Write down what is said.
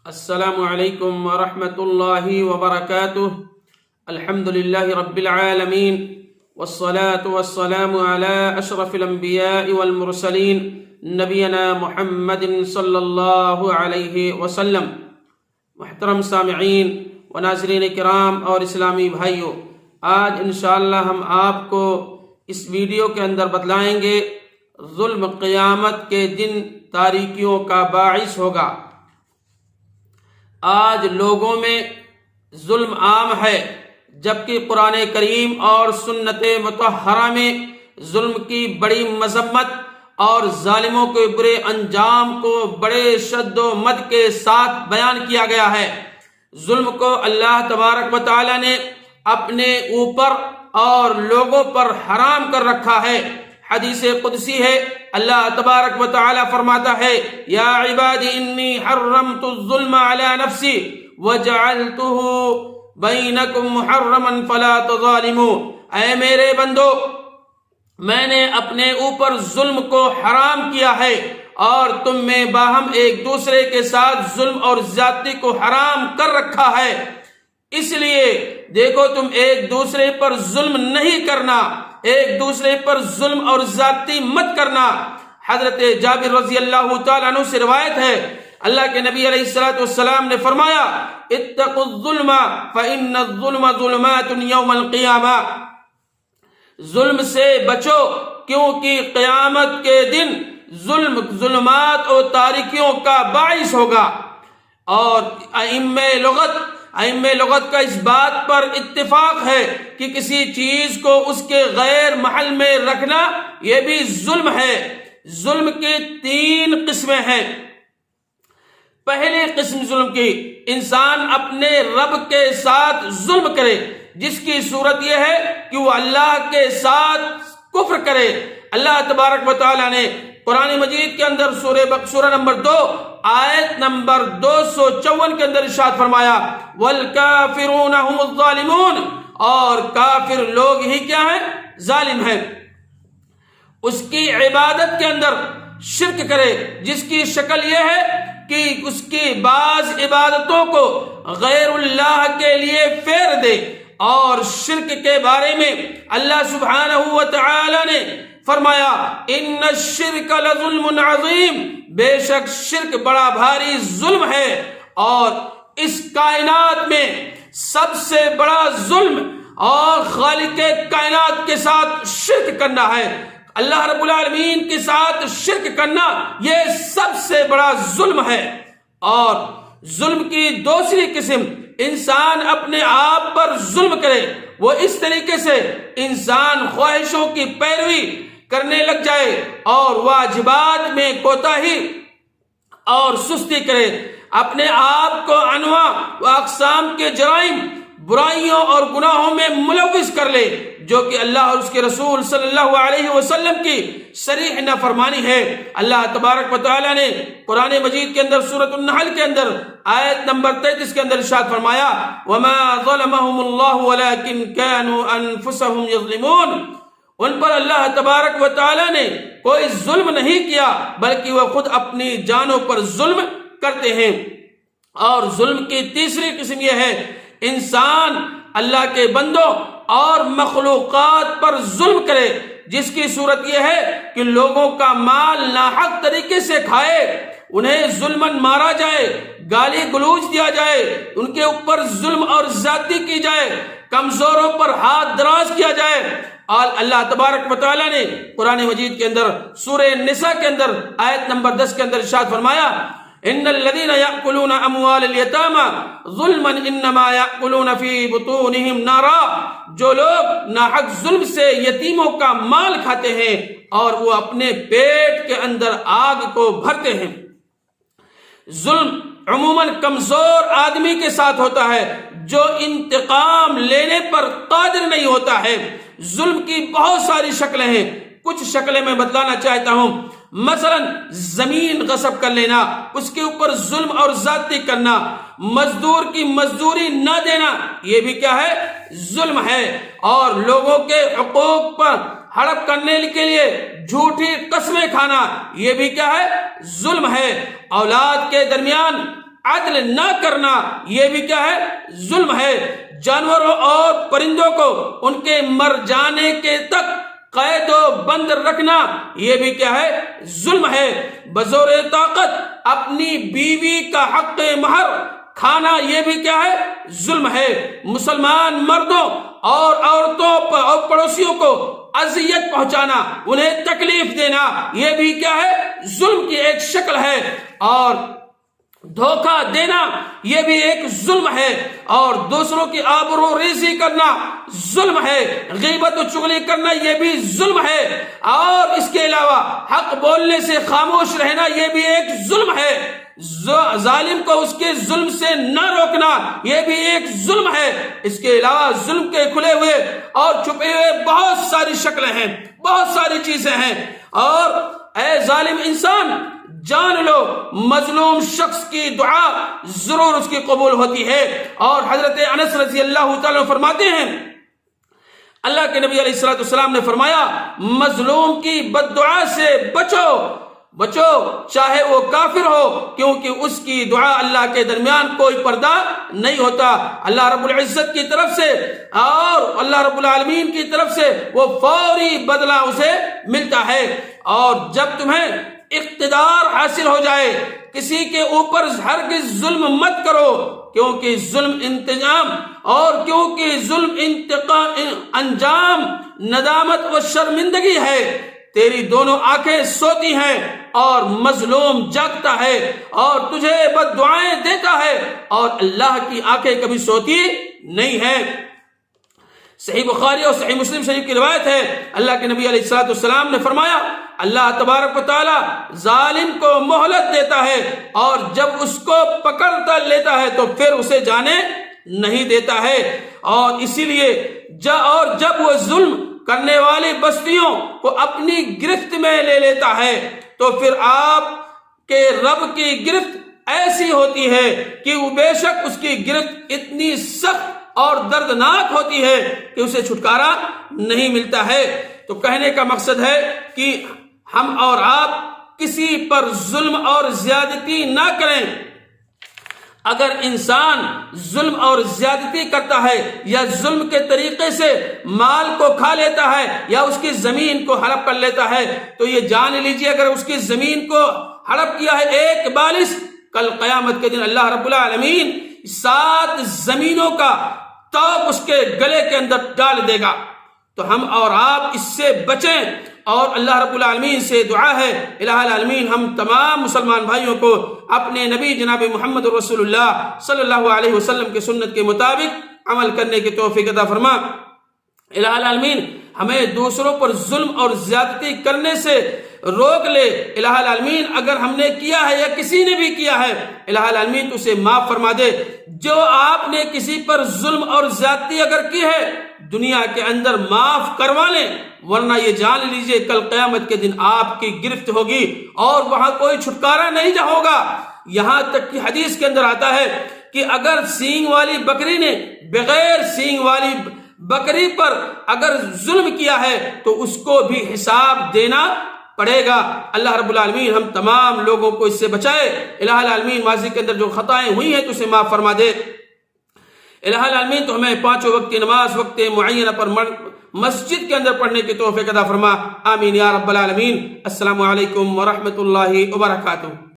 السلام علیکم ورحمۃ اللہ وبرکاتہ۔ الحمد للہ رب العالمین والصلاة والسلام علی اشرف الانبیاء والمرسلین نبینا محمد صلی اللہ علیہ وسلم۔ محترم سامعین و ناظرین کرام اور اسلامی بھائیوں، آج انشاءاللہ ہم آپ کو اس ویڈیو کے اندر بتلائیں گے ظلم قیامت کے دن تاریکیوں کا باعث ہوگا۔ آج لوگوں میں ظلم عام ہے، جبکہ قرآن کریم اور سنت مطہرہ میں ظلم کی بڑی مذمت اور ظالموں کے برے انجام کو بڑے شد و مد کے ساتھ بیان کیا گیا ہے۔ ظلم کو اللہ تبارک و تعالی نے اپنے اوپر اور لوگوں پر حرام کر رکھا ہے۔ حدیث قدسی ہے، اللہ تبارک و تعالی فرماتا ہے، یا عبادی انی حرمت الظلم علی نفسی وجعلتہ بینکم محرما فلا تظالموا۔ اے میرے بندو، میں نے اپنے اوپر ظلم کو حرام کیا ہے اور تم میں باہم ایک دوسرے کے ساتھ ظلم اور زیادتی کو حرام کر رکھا ہے، اس لیے دیکھو تم ایک دوسرے پر ظلم نہیں کرنا، ایک دوسرے پر ظلم اور زیادتی مت کرنا۔ حضرت جابر رضی اللہ تعالیٰ عنہ سے روایت ہے، اللہ کے نبی علیہ السلام نے فرمایا، اتقوا الظلم فإن الظلم ظلمات یوم القیامہ۔ ظلم سے بچو، کیونکہ قیامت کے دن ظلم ظلمات اور تاریکیوں کا باعث ہوگا۔ اور ائمہ لغت کا اس بات پر اتفاق ہے کہ کسی چیز کو اس کے غیر محل میں رکھنا یہ بھی ظلم ہے۔ ظلم کی تین قسمیں ہیں۔ پہلی قسم ظلم کی، انسان اپنے رب کے ساتھ ظلم کرے، جس کی صورت یہ ہے کہ وہ اللہ کے ساتھ کفر کرے۔ اللہ تبارک و تعالی نے قرآن مجید کے اندر سورہ نمبر 2 آیت نمبر 254 کے اندر ارشاد فرمایا، والکافرون هم الظالمون، اور کافر لوگ ہی کیا ہیں؟ ظالم ہیں۔ اس کی عبادت کے اندر شرک کرے، جس کی شکل یہ ہے کہ اس کی بعض عبادتوں کو غیر اللہ کے لیے پھیر دے۔ اور شرک کے بارے میں اللہ سبحانہ و تعالی نے فرمایا، ان الشرک لظلم عظیم، بے شک شرک بڑا بھاری ظلم ہے، اور اس کائنات میں سب سے بڑا ظلم اور خالق کائنات کے ساتھ شرک کرنا ہے۔ اللہ رب العالمین کے ساتھ شرک کرنا یہ سب سے بڑا ظلم ہے۔ اور ظلم کی دوسری قسم، انسان اپنے آپ پر ظلم کرے، وہ اس طریقے سے انسان خواہشوں کی پیروی کرنے لگ جائے اور واجبات میں کوتاہی اور سستی کرے، اپنے آپ کو انواع و اقسام کے جرائم، برائیوں اور گناہوں میں ملوث کر لے، جو کہ اللہ اور اس کے رسول صلی اللہ علیہ وسلم کی صریح نافرمانی ہے۔ اللہ تبارک و تعالی نے قرآن مجید کے اندر سورۃ النحل کے اندر آیت نمبر 33 کے اندر ارشاد فرمایا، وما ظلمهم اللہ ولکن كانوا انفسهم یظلمون۔ ان پر اللہ تبارک و تعالی نے کوئی ظلم نہیں کیا، بلکہ وہ خود اپنی جانوں پر ظلم کرتے ہیں۔ اور ظلم کی تیسری قسم یہ ہے، انسان اللہ کے بندوں اور مخلوقات پر ظلم کرے، جس کی صورت یہ ہے کہ لوگوں کا مال ناحق طریقے سے کھائے، انہیں ظلماً مارا جائے، گالی گلوچ دیا جائے، ان کے اوپر ظلم اور زیادتی کی جائے، کمزوروں پر ہاتھ دراز کیا جائے۔ اور اللہ تبارک و تعالی نے قرآن مجید کے اندر سورہ نساء کے اندر آیت نمبر 10 کے اندر ارشاد فرمایا، ان الذين ياكلون اموال اليتامى ظلما انما ياكلون في بطونهم نارا، جو لوگ ناحق ظلم سے یتیموں کا مال کھاتے ہیں اور وہ اپنے پیٹ کے اندر آگ کو بھرتے ہیں۔ ظلم عموماً کمزور آدمی کے ساتھ ہوتا ہے، جو انتقام لینے پر قادر نہیں ہوتا ہے۔ ظلم کی بہت ساری شکلیں ہیں، کچھ شکلیں میں بتلانا چاہتا ہوں۔ مثلا زمین غصب کر لینا، اس کے اوپر ظلم اور زیادتی کرنا، مزدور کی مزدوری نہ دینا، یہ بھی کیا ہے؟ ظلم ہے۔ اور لوگوں کے حقوق پر ہڑپ کرنے کے لیے جھوٹی قسمیں کھانا، یہ بھی کیا ہے؟ ظلم ہے۔ اولاد کے درمیان عدل نہ کرنا یہ بھی کیا ہے؟ ظلم ہے۔ جانوروں اور پرندوں کو ان کے مر جانے کے تک قید و بند رکھنا یہ بھی کیا ہے؟ ظلم ہے۔ بزور طاقت اپنی بیوی کا حق مہر کھانا یہ بھی کیا ہے؟ ظلم ہے۔ مسلمان مردوں اور عورتوں اور پڑوسیوں کو اذیت پہنچانا، انہیں تکلیف دینا یہ بھی کیا ہے؟ ظلم کی ایک شکل ہے۔ اور دھوکہ دینا یہ بھی ایک ظلم ہے، اور دوسروں کی آبرو ریزی کرنا ظلم ہے، غیبت و چغلی کرنا یہ بھی ظلم ہے، اور اس کے علاوہ حق بولنے سے خاموش رہنا یہ بھی ایک ظلم ہے۔ ظالم کو اس کے ظلم سے نہ روکنا یہ بھی ایک ظلم ہے۔ اس کے علاوہ ظلم کے کھلے ہوئے اور چھپے ہوئے بہت ساری شکلیں ہیں، بہت ساری چیزیں ہیں۔ اور اے ظالم انسان، جان لو مظلوم شخص کی دعا ضرور اس کی قبول ہوتی ہے۔ اور حضرت انس رضی اللہ تعالیٰ فرماتے ہیں، اللہ کے نبی علیہ السلام نے فرمایا، مظلوم کی بد دعا سے بچو چاہے وہ کافر ہو، کیونکہ اس کی دعا اللہ کے درمیان کوئی پردہ نہیں ہوتا۔ اللہ رب العزت کی طرف سے اور اللہ رب العالمین کی طرف سے وہ فوری بدلہ اسے ملتا ہے۔ اور جب تمہیں اقتدار حاصل ہو جائے، کسی کے اوپر ہرگز ظلم مت کرو، کیونکہ ظلم انتقام انجام ندامت و شرمندگی ہے۔ تیری دونوں آنکھیں سوتی ہیں اور مظلوم جاگتا ہے اور تجھے بد دعائیں دیتا ہے، اور اللہ کی آنکھیں کبھی سوتی نہیں ہے۔ صحیح بخاری اور صحیح مسلم شریف کی روایت ہے، اللہ کے نبی علیہ السلام نے فرمایا، اللہ تبارک و تعالی ظالم کو مہلت دیتا ہے، اور جب اس کو پکڑتا لیتا ہے تو پھر اسے جانے نہیں دیتا ہے۔ اور اسی لیے جب وہ ظلم کرنے والی بستیوں کو اپنی گرفت میں لے لیتا ہے تو پھر آپ کے رب کی گرفت ایسی ہوتی ہے کہ وہ بے شک اس کی گرفت اتنی سخت اور دردناک ہوتی ہے کہ اسے چھٹکارا نہیں ملتا ہے۔ تو کہنے کا مقصد ہے کہ ہم اور آپ کسی پر ظلم اور زیادتی نہ کریں۔ اگر انسان ظلم اور زیادتی کرتا ہے یا ظلم کے طریقے سے مال کو کھا لیتا ہے یا اس کی زمین کو ہڑپ کر لیتا ہے تو یہ جان لیجیے، اگر اس کی زمین کو ہڑپ کیا ہے ایک بالش، کل قیامت کے دن اللہ رب العالمین 7 زمینوں کا توق اس کے گلے کے اندر ڈال دے گا۔ تو ہم اور آپ اس سے بچیں، اور اللہ رب العالمین سے دعا ہے الہ العالمین ہم تمام مسلمان بھائیوں کو اپنے نبی جناب محمد رسول اللہ صلی اللہ علیہ وسلم کی سنت کے مطابق عمل کرنے کی توفیق عطا فرما۔ الہ العالمین ہمیں دوسروں پر ظلم اور زیادتی کرنے سے روک لے۔ الہ العالمین اگر ہم نے کیا ہے یا کسی نے بھی کیا ہے، الہ العالمین تو اسے معاف فرما دے۔ جو آپ نے کسی پر ظلم اور زیادتی اگر کی ہے، دنیا کے اندر معاف کروا لیں، ورنہ یہ جان لیجئے کل قیامت کے دن آپ کی گرفت ہوگی اور وہاں کوئی چھٹکارا نہیں ہوگا۔ یہاں تک کہ حدیث کے اندر آتا ہے کہ اگر سینگ والی بکری نے بغیر سینگ والی بکری پر اگر ظلم کیا ہے تو اس کو بھی حساب دینا پڑے گا۔ اللہ رب العالمین ہم تمام لوگوں کو اس سے بچائے۔ الہ العالمین ماضی کے اندر جو خطائیں ہوئی ہیں تو اسے معاف فرما دے۔ الہ العالمین تو ہمیں 5 وقت کی نماز وقت معینہ پر مسجد کے اندر پڑھنے کی توفیق عطا فرما۔ آمین یا رب العالمین۔ السلام علیکم ورحمۃ اللہ وبرکاتہ۔